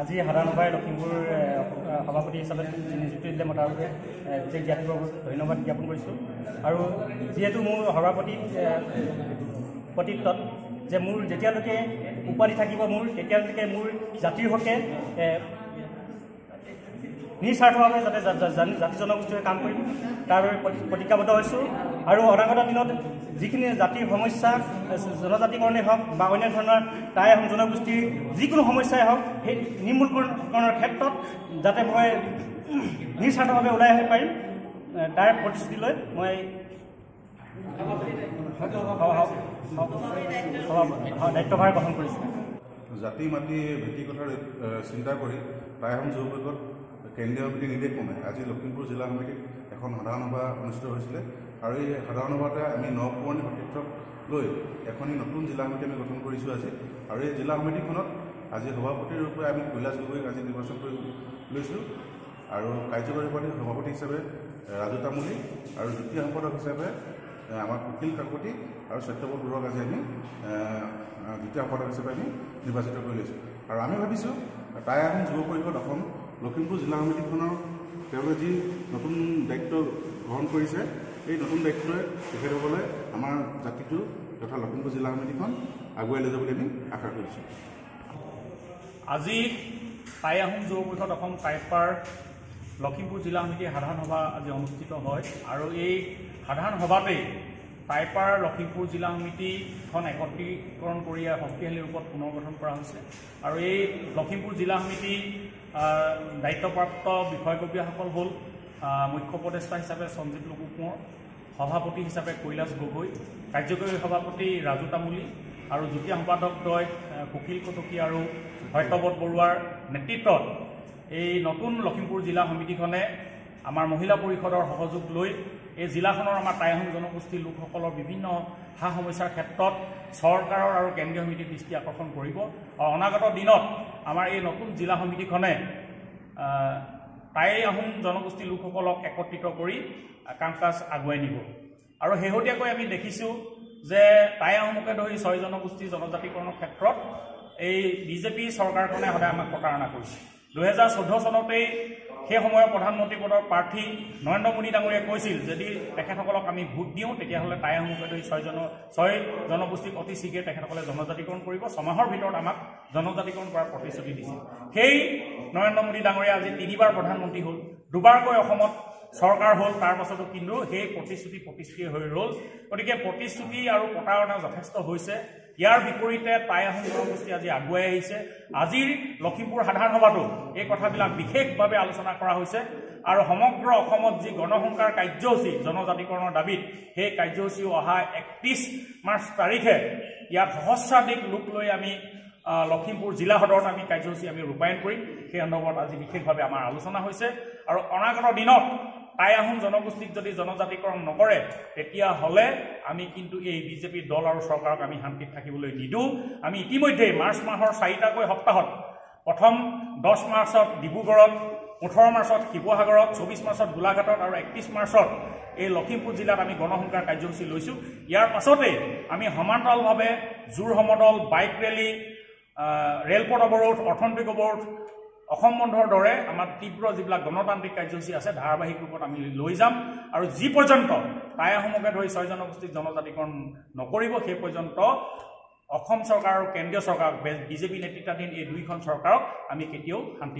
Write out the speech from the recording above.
আজি সাধাৰণ সভাৰ লখিমপুৰ সভাপতি হিচাপে নিযুক্তি দিলে মতাৰ বাবে বিশেষ জ্ঞাতিবৰ্গক ধন্যবাদ জ্ঞাপন কৰিছোঁ। আৰু যিহেতু মোৰ সভাপতি কৰ্তৃত্বত যে মোৰ যেতিয়ালৈকে উপাধি থাকিব মোৰ তেতিয়ালৈকে মোৰ জাতিৰ হকে নিস্বাৰ্থভাৱে যাতে জাতি জনগোষ্ঠীয়ে কাম কৰিম তাৰ বাবে প্ৰতিজ্ঞাবদ্ধ হৈছোঁ। আৰু অনাগত দিনত যিখিনি জাতিৰ সমস্যা জনজাতিকৰণেই হওক বা অন্য ধৰণৰ টাই আহোম জনগোষ্ঠীৰ যিকোনো সমস্যাই হওক সেই নিৰ্মূলকৰণৰ ক্ষেত্ৰত যাতে মই নিস্বাৰ্থভাৱে ওলাই আহিব পাৰিম তাৰ প্ৰতিশ্ৰুতি লৈ মই দায়িত্বভাৰ গ্ৰহণ কৰিছোঁ। জাতি মাটি ভেটি কথাৰ চিন্তা কৰি টাই আহোম যুৱকত কেন্দ্ৰীয় সমিতি নিৰ্দেশ ক্ৰমে আজি লখিমপুৰ জিলা সমিতিত এখন সাধাৰণ সভা অনুষ্ঠিত হৈছিলে। আৰু এই সাধাৰণ সভাতে আমি নপুৰণি সতীৰ্থক লৈ এখনি নতুন জিলা সমিতি আমি গঠন কৰিছোঁ আজি। আৰু এই জিলা সমিতিখনত আজি সভাপতিৰ ৰূপে আমি কৈলাশ গগৈক আজি নিৰ্বাচন কৰি লৈছোঁ। আৰু কাৰ্যকৰী সভাপতি হিচাপে ৰাজু তামুলী আৰু দ্বিতীয় সম্পাদক হিচাপে আমাৰ কুকিল কাকতি আৰু সত্যপদ বৰুৱাক আজি আমি দ্বিতীয় সম্পাদক হিচাপে আমি নিৰ্বাচিত কৰি লৈছোঁ। আৰু আমি ভাবিছোঁ টাই আহোম যুৱ পৰিষদ অসম লখিমপুৰ জিলা সমিতিখনৰ তেওঁলোকে যি নতুন দায়িত্ব গ্ৰহণ কৰিছে এই নতুন দায়িত্বই তেখেতসকলে আমাৰ জাতিটো তথা লখিমপুৰ জিলা সমিতিখন আগুৱাই লৈ যাব বুলি আমি আশা কৰিছোঁ। আজি টাই আহোম যুৱ পৰিষদ অসম টাইপাৰ লখিমপুৰ জিলা সমিতিৰ সাধাৰণ সভা আজি অনুষ্ঠিত হয়। আৰু এই সাধাৰণ সভাতেই টাইপাৰ লখিমপুৰ জিলা সমিতিখন একত্ৰীকৰণ কৰি শক্তিশালী ৰূপত পুনৰ্গঠন কৰা হৈছে। আৰু এই লখিমপুৰ জিলা সমিতি দায়িত্বপ্ৰাপ্ত বিষয়ববীয়াসকল হ'ল মুখ্য উপদেষ্টা হিচাপে সঞ্জীৱ লঘু কোঁৱৰ, সভাপতি হিচাপে কৈলাশ গগৈ, কাৰ্যকৰী সভাপতি ৰাজু তামুলী আৰু যুটীয়া সম্পাদকদ্বয় কুকিল কটকী আৰু সত্যপদ বৰুৱাৰ নেতৃত্বত এই নতুন লখিমপুৰ জিলা সমিতিখনে আমাৰ মহিলা পৰিষদৰ সহযোগ লৈ এই জিলাখনৰ আমাৰ টাই আহোম জনগোষ্ঠীৰ লোকসকলৰ বিভিন্ন সা সমস্যাৰ ক্ষেত্ৰত চৰকাৰৰ আৰু কেন্দ্ৰীয় সমিতিৰ দৃষ্টি আকৰ্ষণ কৰিব। আৰু অনাগত দিনত আমাৰ এই নতুন জিলা সমিতিখনে টাই আহোম জনগোষ্ঠীৰ লোকসকলক একত্ৰিত কৰি কাম কাজ আগুৱাই নিব। আৰু শেহতীয়াকৈ আমি দেখিছোঁ যে টাই আহোমকে ধৰি 6 জনগোষ্ঠীৰ জনজাতিকৰণৰ ক্ষেত্ৰত এই বিজেপি চৰকাৰখনে সদায় আমাক প্ৰতাৰণা কৰিছে। 2014 চনতেই সেই সময়ৰ প্ৰধানমন্ত্ৰী পদৰ প্ৰাৰ্থী নৰেন্দ্ৰ মোদী ডাঙৰীয়াই কৈছিল যদি তেখেতসকলক আমি ভোট দিওঁ তেতিয়াহ'লে টাই আহোমকে ধৰি 6 জনগোষ্ঠীক অতি শীঘ্ৰে তেখেতসকলে জনজাতিকৰণ কৰিব, 6 মাহৰ ভিতৰত আমাক জনজাতিকৰণ কৰাৰ প্ৰতিশ্ৰুতি দিছিল। সেই নৰেন্দ্ৰ মোদী ডাঙৰীয়া আজি 3বাৰ প্ৰধানমন্ত্ৰী হ'ল, 2বাৰকৈ অসমত চৰকাৰ হ'ল, তাৰ পাছতো কিন্তু সেই প্ৰতিশ্ৰুতি হৈ ৰ'ল। গতিকে প্ৰতিশ্ৰুতি আৰু প্ৰতাৰণা যথেষ্ট হৈছে। ইয়াৰ বিপৰীতে টাই আহোম জনগোষ্ঠী আজি আগুৱাই আহিছে। আজিৰ লখিমপুৰ সাধাৰণ সভাতো এই কথাবিলাক বিশেষভাৱে আলোচনা কৰা হৈছে। আৰু সমগ্ৰ অসমত যি গণসংকাৰ কাৰ্যসূচী জনজাতিকৰণৰ দাবীত সেই কাৰ্যসূচীও অহা 31 মাৰ্চ তাৰিখে ইয়াত সহস্ৰাধিক লোক লৈ আমি লখিমপুৰ জিলা সদৰত আমি কাৰ্যসূচী আমি ৰূপায়ণ কৰিম। সেই সন্দৰ্ভত আজি বিশেষভাৱে আমাৰ আলোচনা হৈছে। আৰু অনাগত দিনত টাই আহোম জনগোষ্ঠীক যদি জনজাতিকৰণ নকৰে তেতিয়াহ'লে আমি কিন্তু এই বিজেপি দল আৰু চৰকাৰক আমি শান্তিত থাকিবলৈ নিদিওঁ। আমি ইতিমধ্যে মাৰ্চ মাহৰ 4টাকৈ সপ্তাহত প্ৰথম 10 মাৰ্চত ডিব্ৰুগড়ত, 18 মাৰ্চত শিৱসাগৰত, 24 মাৰ্চত গোলাঘাটত আৰু 31 মাৰ্চত এই লখিমপুৰ জিলাত আমি গণসংকাৰ কাৰ্যসূচী লৈছোঁ। ইয়াৰ পাছতে আমি সমান্তৰালভাৱে জোৰ সমদল, বাইক ৰেলী, ৰেলপথ অৱৰোধ, অৰ্থনৈতিক অৱৰোধ, অসম বন্ধৰ দৰে আমাৰ তীব্ৰ যিবিলাক গণতান্ত্ৰিক কাৰ্যসূচী আছে ধাৰাবাহিক ৰূপত আমি লৈ যাম। আৰু যি পৰ্যন্ত টাই আহোমকে ধৰি 6 জনগোষ্ঠীক জনজাতিকৰণ নকৰিব সেই পৰ্যন্ত অসম চৰকাৰ আৰু কেন্দ্ৰীয় চৰকাৰক বিজেপি নেতৃত্বাধীন এই 2খন চৰকাৰক আমি কেতিয়াও শান্তি